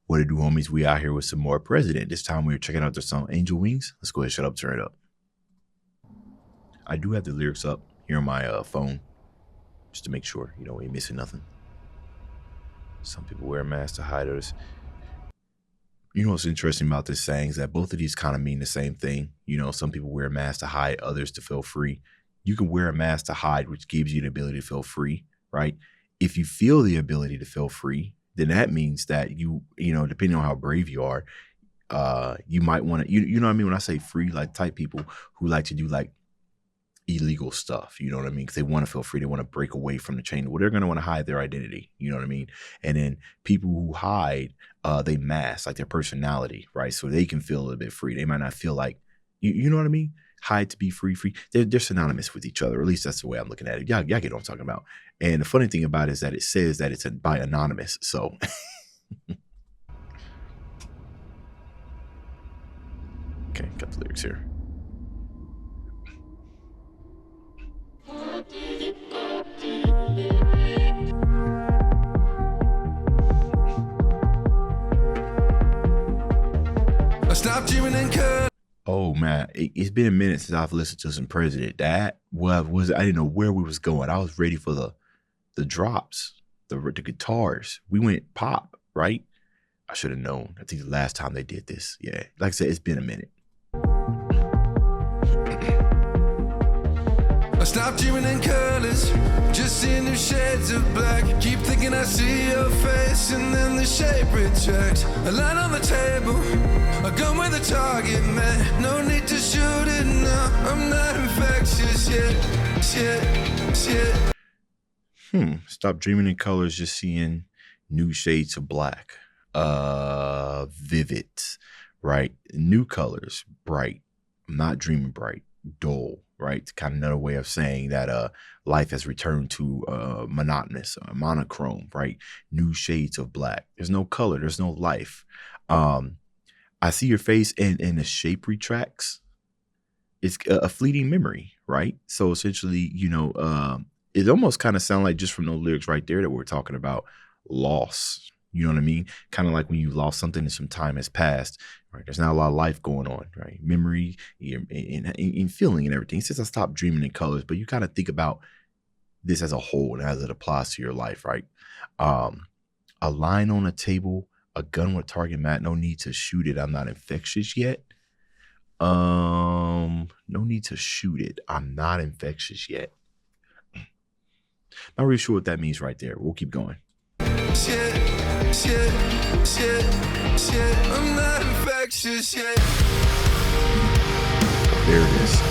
What it do, homies? We out here with some more President. This time we were checking out the song Angel Wings. Let's go ahead, shut up, turn it up. I do have the lyrics up here on my phone just to make sure, we ain't missing nothing. Some people wear masks to hide others. You know what's interesting about this saying is that both of these kind of mean the same thing. Some people wear masks to hide, others to feel free. You can wear a mask to hide, which gives you the ability to feel free, right? If you feel the ability to feel free, then that means that you depending on how brave you are, you might want to, you know what I mean? When I say free, like type people who like to do like illegal stuff, you know what I mean? Because they want to feel free. They want to break away from the chain. Well, they're going to want to hide their identity, you know what I mean? And then people who hide, they mask like their personality, right? So they can feel a little bit free. They might not feel like, you know what I mean? Hide to be free. They're synonymous with each other. Or at least that's the way I'm looking at it. Y'all get what I'm talking about. And the funny thing about it is that it says that it's by anonymous. So okay, got the lyrics here. Stop dreaming and cut. Oh man, it's been a minute since I've listened to some President. That was I didn't know where we was going. I was ready for the drops, the guitars. We went pop, right? I should have known. I think the last time they did this, yeah. Like I said, it's been a minute. I stopped dreaming in colors, just seeing the shades of black. Keep thinking I see your face, and then the shape retracts. A line on the table, a gun with a target, man. No need to shoot it now. I'm not infectious yet. Stop dreaming in colors, just seeing new shades of black. Vivid, right? New colors, bright. I'm not dreaming bright. Dull, right? Kind of another way of saying that life has returned to monotonous, monochrome, right? New shades of black. There's no color. There's no life. I see your face and the shape retracts. It's a fleeting memory, right? So essentially, it almost kind of sounds like just from those lyrics right there that we're talking about loss. You know what I mean? Kind of like when you lost something and some time has passed, right? There's not a lot of life going on, right? Memory and feeling and everything. Since I stopped dreaming in colors, but you kind of think about this as a whole and as it applies to your life, right? A line on a table, a gun with a target, Matt. No need to shoot it. I'm not infectious yet. No need to shoot it. I'm not infectious yet. Not really sure what that means right there. We'll keep going. Shit. I'm not infectious yet. There it is.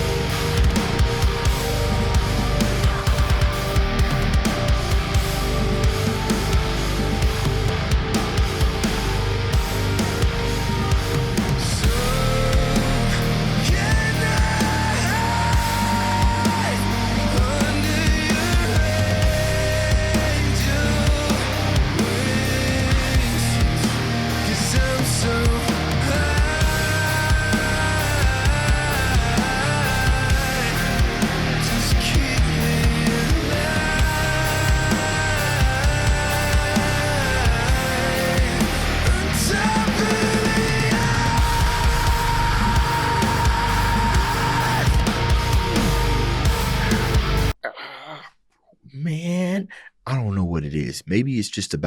Man, I don't know what it is. Maybe it's just a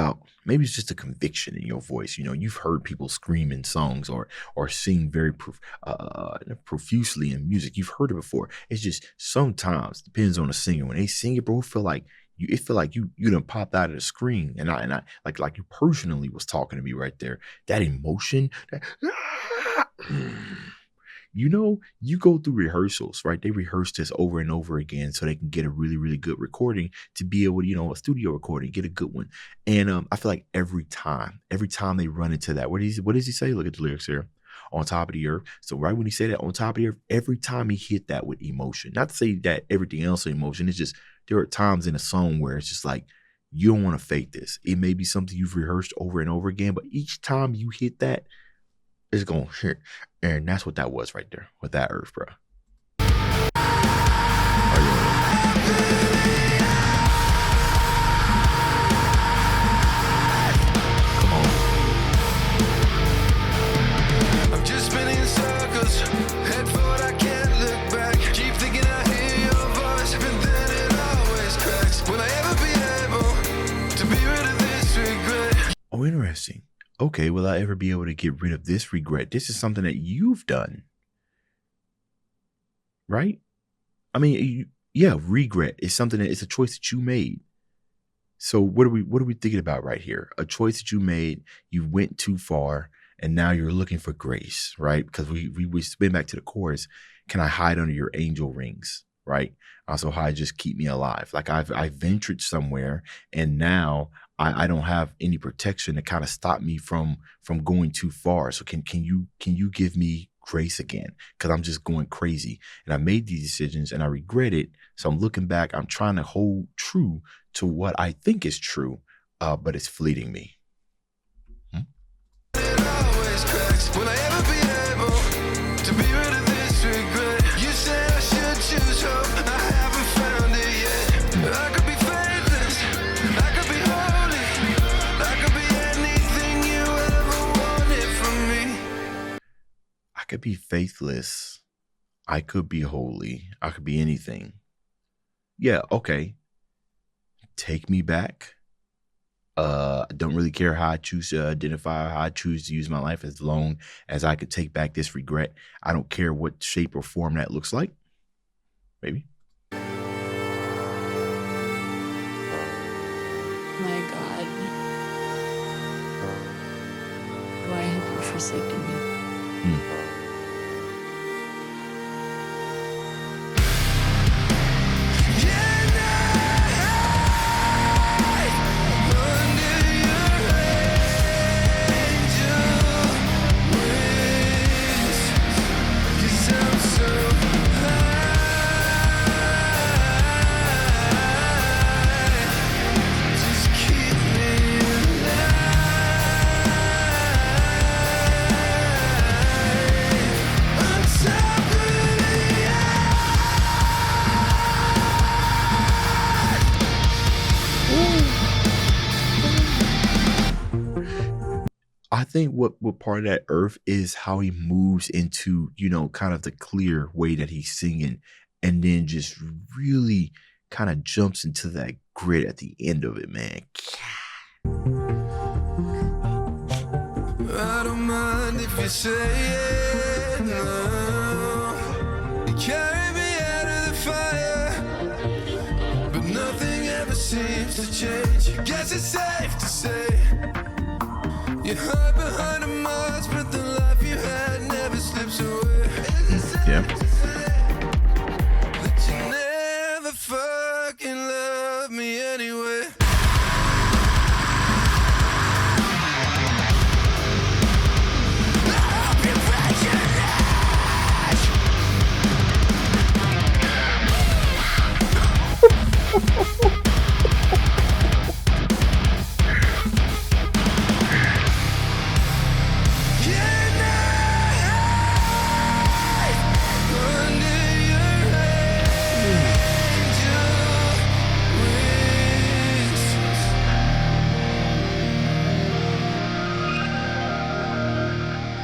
conviction in your voice. You've heard people scream in songs or sing very profusely in music. You've heard it before. It's just sometimes depends on the singer. When they sing it, bro, it feel like you done popped out of the screen, and I like you personally was talking to me right there. That emotion, you go through rehearsals, right? They rehearse this over and over again so they can get a really, really good recording to be able to, a studio recording, get a good one. And I feel like every time they run into that, what does he say? Look at the lyrics here. On top of the earth. So right when he said that, on top of the earth, every time he hit that with emotion. Not to say that everything else is emotion. It's just there are times in a song where it's just like, you don't want to fake this. It may be something you've rehearsed over and over again, but each time you hit that, it's going to hit. And that's what that was right there with that earth, bro. Come on. okay, will I ever be able to get rid of this regret? This is something that you've done, right? I mean, yeah, regret is something that it's a choice that you made. So what are we thinking about right here? A choice that you made, you went too far, and now you're looking for grace, right? Because we spin back to the chorus. Can I hide under your angel rings? Right. Also, hide, just keep me alive. Like I ventured somewhere, and now I don't have any protection to kind of stop me from going too far. So can you give me grace again? Because I'm just going crazy, and I made these decisions, and I regret it. So I'm looking back. I'm trying to hold true to what I think is true, but it's fleeting me. It always cracks. Will I ever be able to be rid of this regret? You said I should choose hope. I haven't found it yet. I could be faithless. I could be holy. I could be anything you ever wanted from me. I could be faithless. I could be holy. I could be anything. Yeah, okay. Take me back. I don't really care how I choose to identify, how I choose to use my life, as long as I could take back this regret. I don't care what shape or form that looks like. Maybe. My God, why have you forsaken me? I think what part of that earth is how he moves into, kind of the clear way that he's singing, and then just really kind of jumps into that grit at the end of it, man. I don't mind if you say it now. You carry me out of the fire, but nothing ever seems to change. Guess it's safe to say you hide behind a mask, but the life you had never slips away. Is it safe Yeah. to say that you never fucking love me anyway?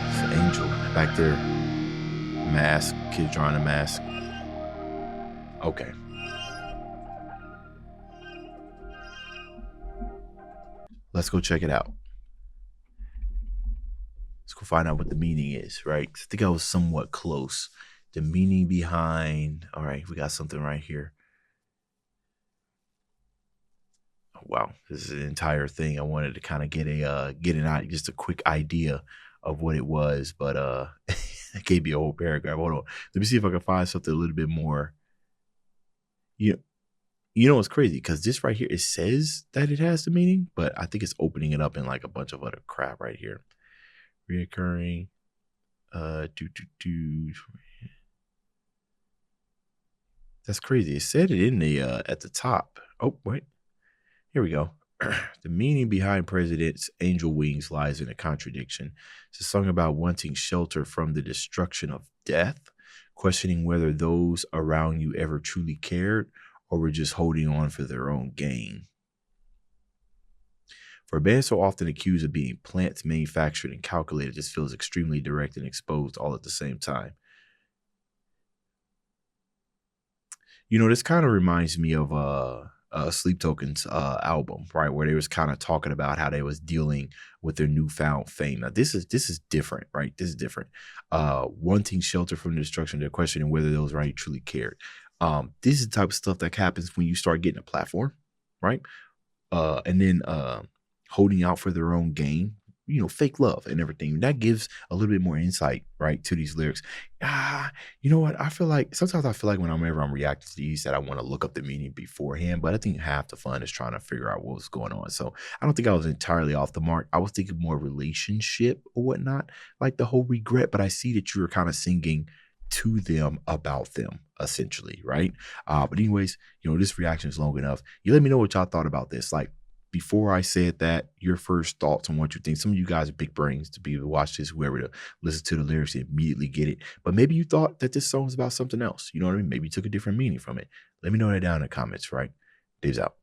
It's Angel back there. Mask. Kid drawing a mask. Okay. Let's go check it out. Let's go find out what the meaning is, right? 'Cause I think I was somewhat close. The meaning behind. All right, we got something right here. Oh, wow, this is an entire thing. I wanted to kind of get just a quick idea of what it was, but it gave me a whole paragraph. Hold on, let me see if I can find something a little bit more. You know what's crazy? Because this right here, it says that it has the meaning, but I think it's opening it up in like a bunch of other crap right here. Reoccurring. That's crazy. It said it in the at the top. Oh, wait. Here we go. The meaning behind President's Angel Wings lies in a contradiction. It's a song about wanting shelter from the destruction of death, questioning whether those around you ever truly cared or were just holding on for their own gain. For a band so often accused of being plants manufactured and calculated, this feels extremely direct and exposed all at the same time. This kind of reminds me of Sleep Tokens album, right, where they was kind of talking about how they was dealing with their newfound fame. Now this is different, right? This is different. Wanting shelter from the destruction, they're questioning whether those right truly cared. This is the type of stuff that happens when you start getting a platform, right? And then holding out for their own gain, you know, fake love and everything. That gives a little bit more insight, right, to these lyrics. You know what? I feel like sometimes whenever I'm reacting to these that I want to look up the meaning beforehand, but I think half the fun is trying to figure out what was going on. So I don't think I was entirely off the mark. I was thinking more relationship or whatnot, like the whole regret, but I see that you were kind of singing to them about them essentially, right? But anyways, you know, this reaction is long enough. You let me know what y'all thought about this. Like, before I said that, your first thoughts on what you think. Some of you guys are big brains to be able to watch this, whoever to listen to the lyrics and immediately get it. But maybe you thought that this song was about something else. You know what I mean? Maybe you took a different meaning from it. Let me know that down in the comments, right? Dave's out.